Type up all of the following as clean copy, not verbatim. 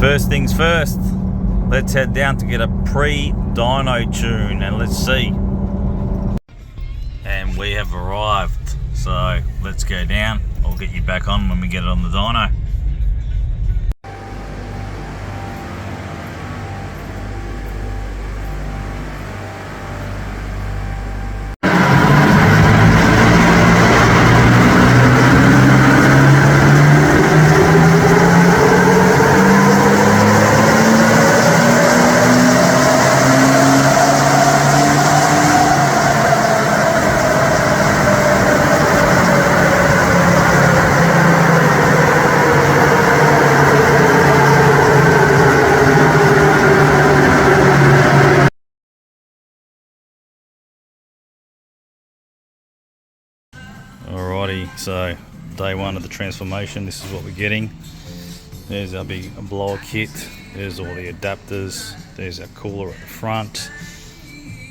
First things first, let's head down to get a pre-dyno tune and let's see. And we have arrived, so let's go down. I'll get you back on when we get it on the dyno. Alrighty, so day one of the transformation, this is what we're getting. There's our big blower kit, there's all the adapters, there's our cooler at the front.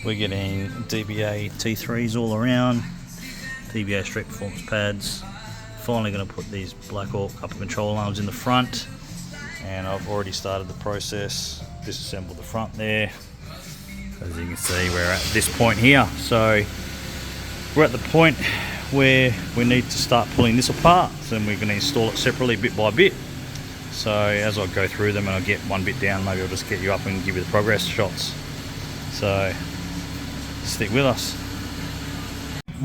We're getting DBA T3s all around, DBA Street Performance pads. Finally going to put these Black Hawk upper control arms in the front, and I've already started the process. Disassembled the front there. As you can see, we're at this point here, so we're at the point where we need to start pulling this apart, and we're going to install it separately bit by bit. So as I go through them and I get one bit down, maybe I'll just get you up and give you the progress shots. So stick with us.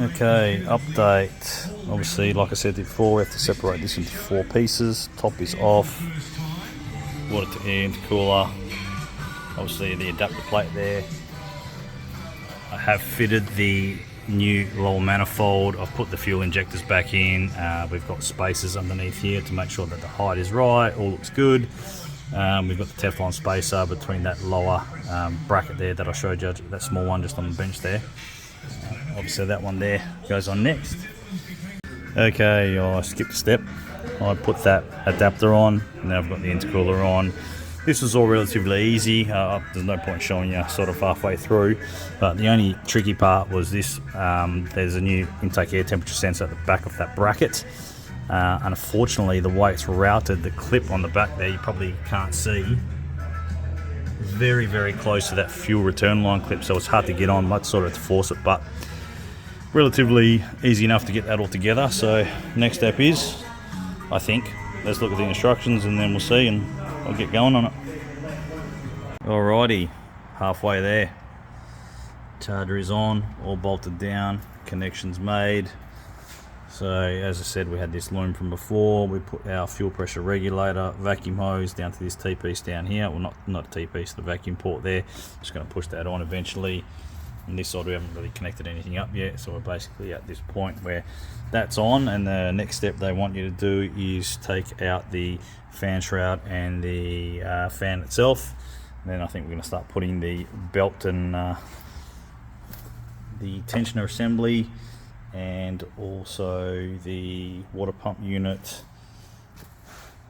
Okay, update. Obviously, like I said before, we have to separate this into 4 pieces. Top is off, water to end, cooler, obviously the adapter plate there. I have fitted the new lower manifold. I've put the fuel injectors back in. We've got spacers underneath here to make sure that the height is right, all looks good. We've got the Teflon spacer between that lower bracket there that I showed you, that small one just on the bench there. Obviously that one there goes on next. Okay, I skipped a step. I put that adapter on, now I've got the intercooler on. This was all relatively easy. There's no point showing you sort of halfway through, but the only tricky part was this. There's a new intake air temperature sensor at the back of that bracket. Unfortunately, the way it's routed, the clip on the back there, you probably can't see, very, very close to that fuel return line clip, so it's hard to get on, much sort of to force it, but relatively easy enough to get that all together. So next step is, I think, let's look at the instructions and then we'll see, and I'll get going on it. Alrighty, halfway there. Charger is on, all bolted down, connections made. So as I said, we had this loom from before. We put our fuel pressure regulator, vacuum hose down to this T-piece down here. Well, not a T-piece, the vacuum port there. Just going to push that on eventually. And this side we haven't really connected anything up yet, so we're basically at this point where that's on, and the next step they want you to do is take out the fan shroud and the fan itself. And then I think we're going to start putting the belt and the tensioner assembly, and also the water pump unit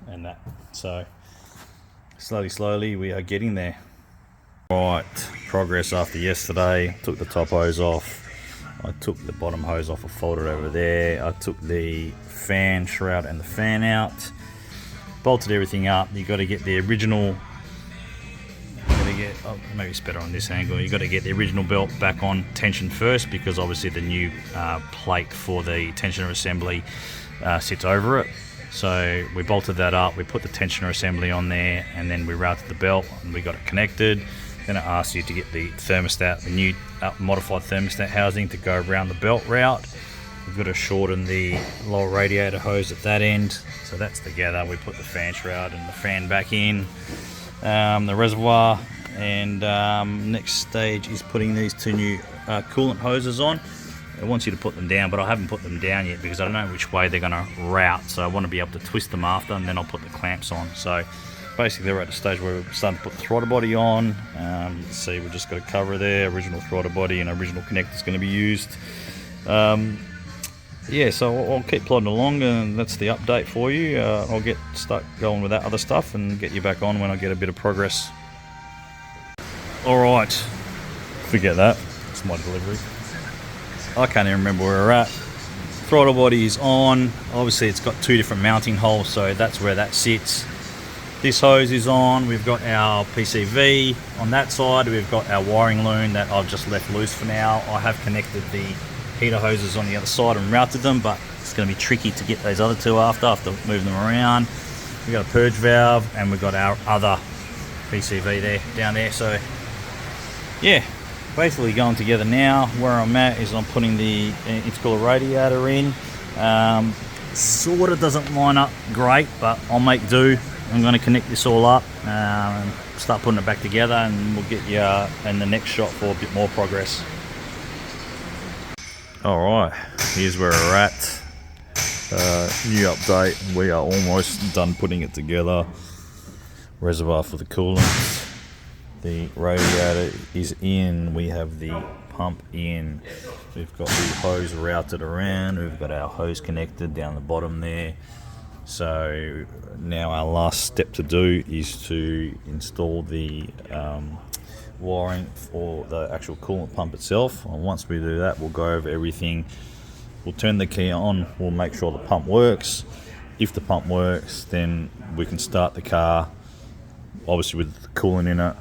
and that. So slowly we are getting there. Right, progress after yesterday. Took the top hose off, I took the bottom hose off, I folded over there, I took the fan shroud and the fan out, bolted everything up. You got to get the original, maybe it's better on this angle, you got to get the original belt back on tension first, because obviously the new plate for the tensioner assembly sits over it. So we bolted that up, we put the tensioner assembly on there, and then we routed the belt and we got it connected. Then it asks you to get the thermostat, the new modified thermostat housing, to go around the belt route. We've got to shorten the lower radiator hose at that end, so that's together. We put the fan shroud and the fan back in, the reservoir, and next stage is putting these 2 new coolant hoses on. It wants you to put them down, but I haven't put them down yet because I don't know which way they're going to route, so I want to be able to twist them after, and then I'll put the clamps on. So basically we're at the stage where we're starting to put the throttle body on. See, we've just got a cover there, original throttle body and original connector is going to be used. Yeah, so I'll keep plodding along, and that's the update for you. I'll start going with that other stuff and get you back on when I get a bit of progress. Alright, forget that, it's my delivery. I can't even remember where we're at. Throttle body is on. Obviously it's got 2 different mounting holes, so that's where that sits. This hose is on. We've got our PCV on that side. We've got our wiring loom that I've just left loose for now. I have connected the heater hoses on the other side and routed them, but it's going to be tricky to get those other two after moving them around. We've got a purge valve and we've got our other PCV there down there. So yeah, basically going together now. Where I'm at is I'm putting the intercooler radiator in. Sort of doesn't line up great, but I'll make do. I'm going to connect this all up and start putting it back together, and we'll get you in the next shot for a bit more progress. Alright, here's where we're at. New update, we are almost done putting it together. Reservoir for the coolant. The radiator is in, we have the pump in. We've got the hose routed around, we've got our hose connected down the bottom there. So now our last step to do is to install the wiring for the actual coolant pump itself. And once we do that, we'll go over everything. We'll turn the key on, we'll make sure the pump works. If the pump works, then we can start the car, obviously with the coolant in it.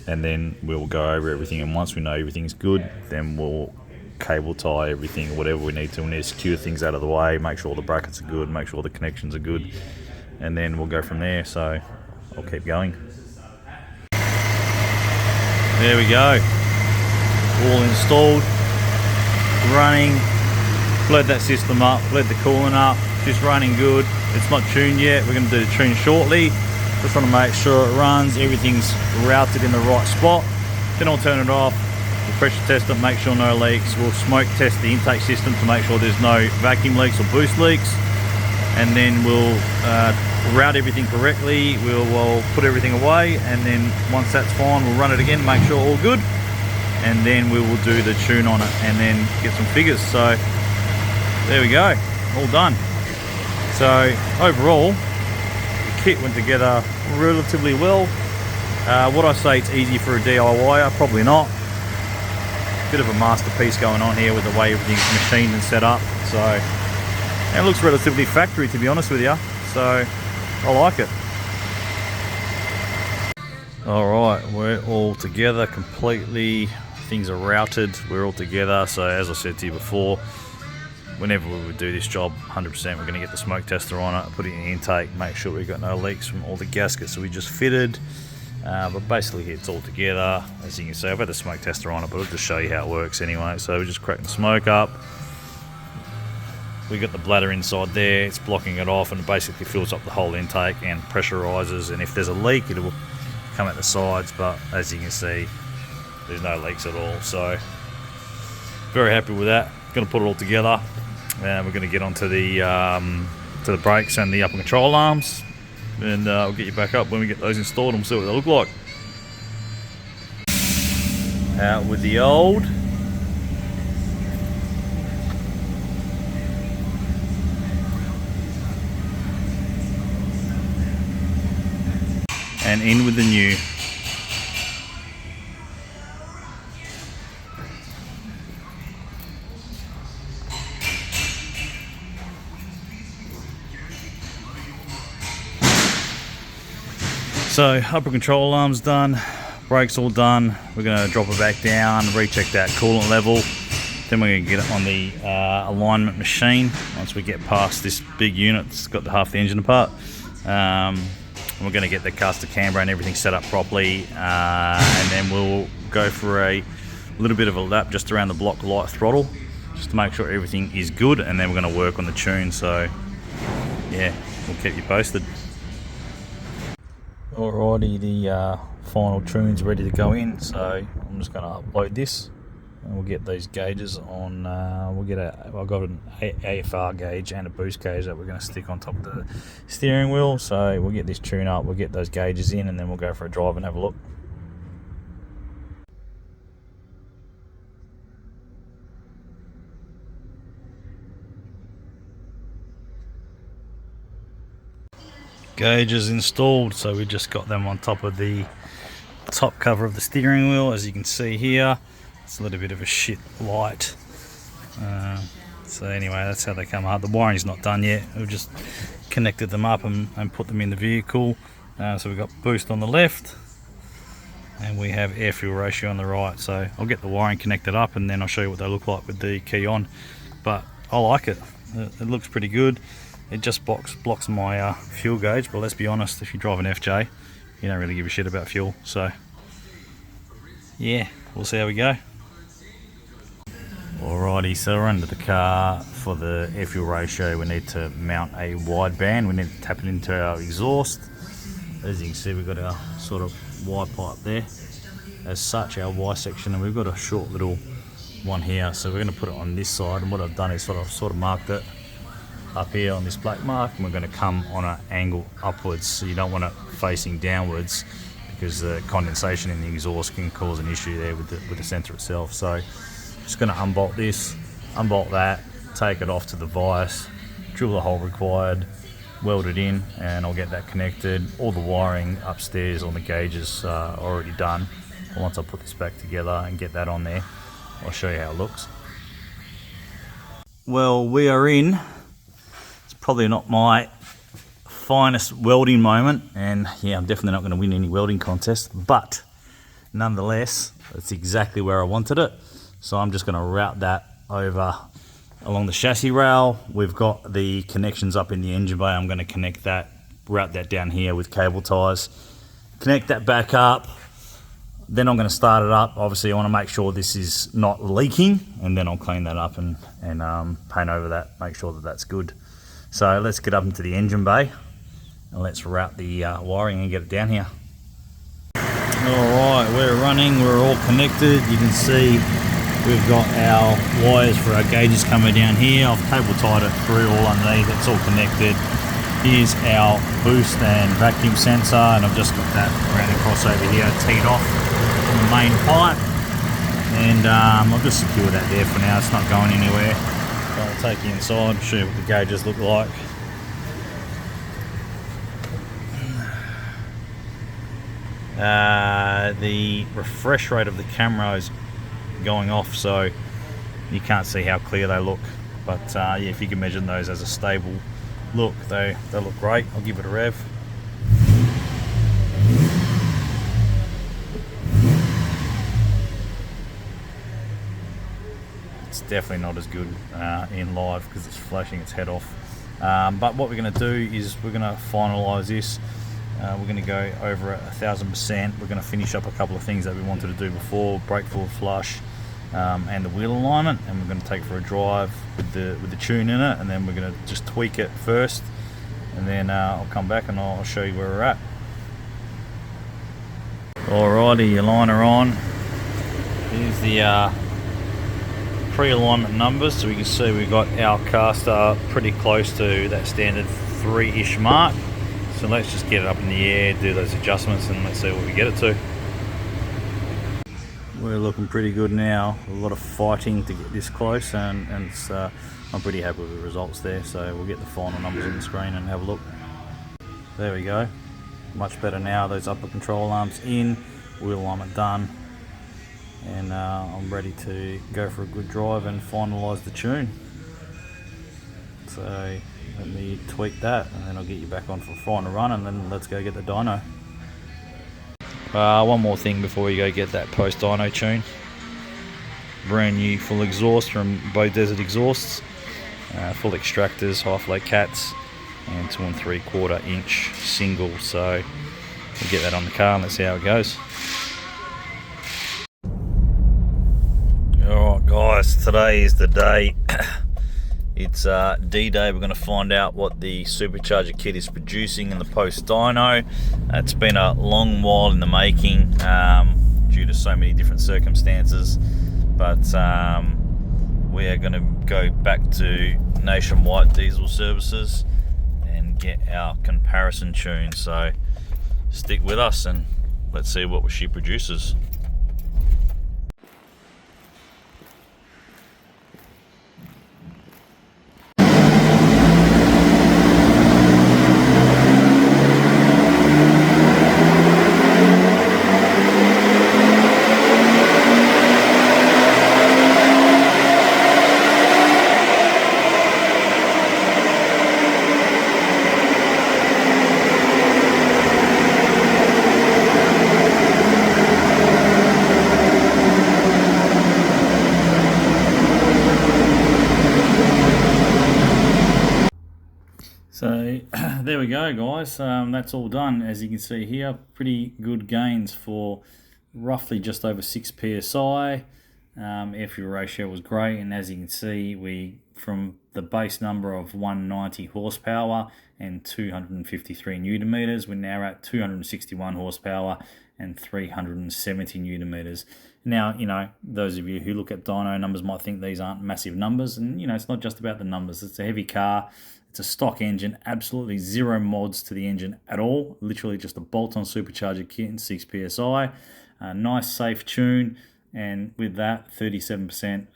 And then we'll go over everything, and once we know everything's good, then we'll cable tie everything, whatever we need to. We need to secure things out of the way, make sure the brackets are good, make sure the connections are good, and then we'll go from there. So I'll keep going. There we go, all installed, running. Bled that system up, bled the coolant up, just running good. It's not tuned yet, we're going to do the tune shortly. Just want to make sure it runs, everything's routed in the right spot. Then I'll turn it off, we'll pressure test it, make sure no leaks. We'll smoke test the intake system to make sure there's no vacuum leaks or boost leaks. And then we'll route everything correctly, we'll put everything away, and then once that's fine, we'll run it again, make sure all good. And then we will do the tune on it and then get some figures. So there we go, all done. So overall, kit went together relatively well. Would I say it's easy for a DIYer? Probably not. Bit of a masterpiece going on here with the way everything's machined and set up. So, and it looks relatively factory, to be honest with you. So I like it. Alright, we're all together completely. Things are routed, we're all together. So as I said to you before, whenever we would do this job, 100%, we're going to get the smoke tester on it, put it in the intake, make sure we've got no leaks from all the gaskets that we just fitted. But basically it's all together. As you can see, I've had the smoke tester on it, but I'll just show you how it works anyway. So we're just cracking the smoke up. We've got the bladder inside there, it's blocking it off, and it basically fills up the whole intake and pressurizes, and if there's a leak, it will come at the sides, but as you can see, there's no leaks at all. So very happy with that. Going to put it all together, and we're going to get onto the to the brakes and the upper control arms, and I'll get you back up when we get those installed and we'll see what they look like. Out with the old. And in with the new. So upper control arm's done, brakes all done. We're going to drop it back down, recheck that coolant level. Then we're going to get it on the alignment machine once we get past this big unit. It's got half the engine apart. We're going to get the caster camber and everything set up properly, and then we'll go for a little bit of a lap just around the block light throttle, just to make sure everything is good, and then we're going to work on the tune. So yeah, we'll keep you posted. Alrighty, the final tune's ready to go in, so I'm just going to upload this and we'll get these gauges on. I've got an AFR gauge and a boost gauge that we're going to stick on top of the steering wheel. So we'll get this tune up, we'll get those gauges in, and then we'll go for a drive and have a look. Gauges installed, so we just got them on top of the top cover of the steering wheel. As you can see here, it's a little bit of a shit light. So anyway, that's how they come up. The wiring's not done yet. We've just connected them up and put them in the vehicle. So we've got boost on the left, and we have air fuel ratio on the right. So I'll get the wiring connected up and then I'll show you what they look like with the key on. But I like it. It looks pretty good. It just blocks my fuel gauge, but let's be honest, if you drive an FJ, you don't really give a shit about fuel. So yeah, we'll see how we go. Alrighty, so we're under the car. For the air fuel ratio, we need to mount a wideband. We need to tap it into our exhaust. As you can see, we've got our sort of Y pipe there. As such, our Y section, and we've got a short little one here. So we're going to put it on this side, and what I've done is sort of marked it up here on this black mark, and we're going to come on an angle upwards. So you don't want it facing downwards, because the condensation in the exhaust can cause an issue there with the sensor itself. So just going to unbolt this, unbolt that, take it off to the vise, drill the hole required, weld it in, and I'll get that connected. All the wiring upstairs on the gauges are already done. Once I put this back together and get that on there, I'll show you how it looks. Well, we are in. It's probably not my finest welding moment, and yeah, I'm definitely not going to win any welding contest, but nonetheless, it's exactly where I wanted it. So I'm just going to route that over along the chassis rail. We've got the connections up in the engine bay. I'm going to connect that, route that down here with cable ties, connect that back up. Then I'm going to start it up. Obviously I want to make sure this is not leaking, and then I'll clean that up and paint over that, make sure that that's good. So let's get up into the engine bay and let's route the wiring and get it down here. Alright, we're running, we're all connected. You can see we've got our wires for our gauges coming down here. I've cable tied it through all underneath, it's all connected. Here's our boost and vacuum sensor, and I've just got that around across over here, teed off from the main pipe. And I've just secured that there for now, it's not going anywhere. So I'll take you inside and show you what the gauges look like. The refresh rate of the camera is going off, so you can't see how clear they look, but yeah, if you can measure those as a stable look, they look great. I'll give it a rev. It's definitely not as good in live because it's flashing its head off, but what we're going to do is we're going to finalize this. We're going to go over 1000%. We're going to finish up a couple of things that we wanted to do before, brake fluid flush and the wheel alignment, and we're going to take for a drive with the tune in it, and then we're going to just tweak it first, and then I'll come back and I'll show you where we're at. Alrighty, aligner on. Here's the pre-alignment numbers, so we can see we've got our caster pretty close to that standard 3-ish mark. So let's just get it up in the air, do those adjustments, and let's see what we get it to. We're looking pretty good now. A lot of fighting to get this close, and it's, I'm pretty happy with the results there. So we'll get the final numbers on the screen and have a look. There we go. Much better now. Those upper control arms in, wheel alignment done, and I'm ready to go for a good drive and finalise the tune. So let me tweak that, and then I'll get you back on for a final run, and then let's go get the dyno. One more thing before we go get that post dyno tune. Brand new full exhaust from Bow Desert Exhausts, full extractors, high flow cats, and 2 3/4 inch single. So we'll get that on the car and let's see how it goes. Alright guys, today is the day. It's D-Day. We're going to find out what the supercharger kit is producing in the post dyno. It's been a long while in the making due to so many different circumstances, but we are going to go back to Nationwide Diesel Services and get our comparison tune. So stick with us and let's see what she produces. there we go, guys. That's all done. As you can see here, pretty good gains for roughly just over 6 psi. Air fuel ratio was great, and as you can see, we from the base number of 190 horsepower and 253 newton meters, we're now at 261 horsepower and 370 newton meters. Now, you know, those of you who look at dyno numbers might think these aren't massive numbers, and you know, it's not just about the numbers. It's a heavy car. It's a stock engine, absolutely zero mods to the engine at all. Literally just a bolt-on supercharger kit and 6 psi. Nice safe tune. And with that, 37%,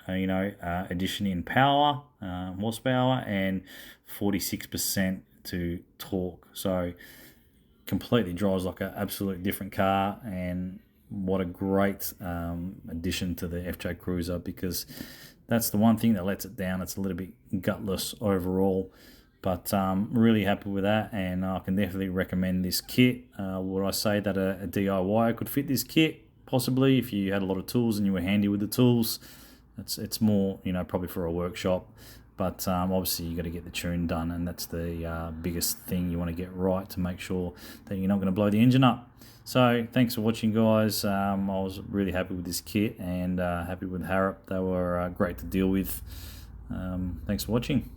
addition in power, horsepower, and 46% to torque. So completely drives like an absolute different car, and what a great addition to the FJ Cruiser, because that's the one thing that lets it down. It's a little bit gutless overall, but really happy with that, and I can definitely recommend this kit. Would I say that a DIY could fit this kit? Possibly, if you had a lot of tools and you were handy with the tools. It's more, probably for a workshop. But obviously you got to get the tune done, and that's the biggest thing you want to get right to make sure that you're not going to blow the engine up. So thanks for watching, guys. I was really happy with this kit, and happy with Harrop. They were great to deal with. Thanks for watching.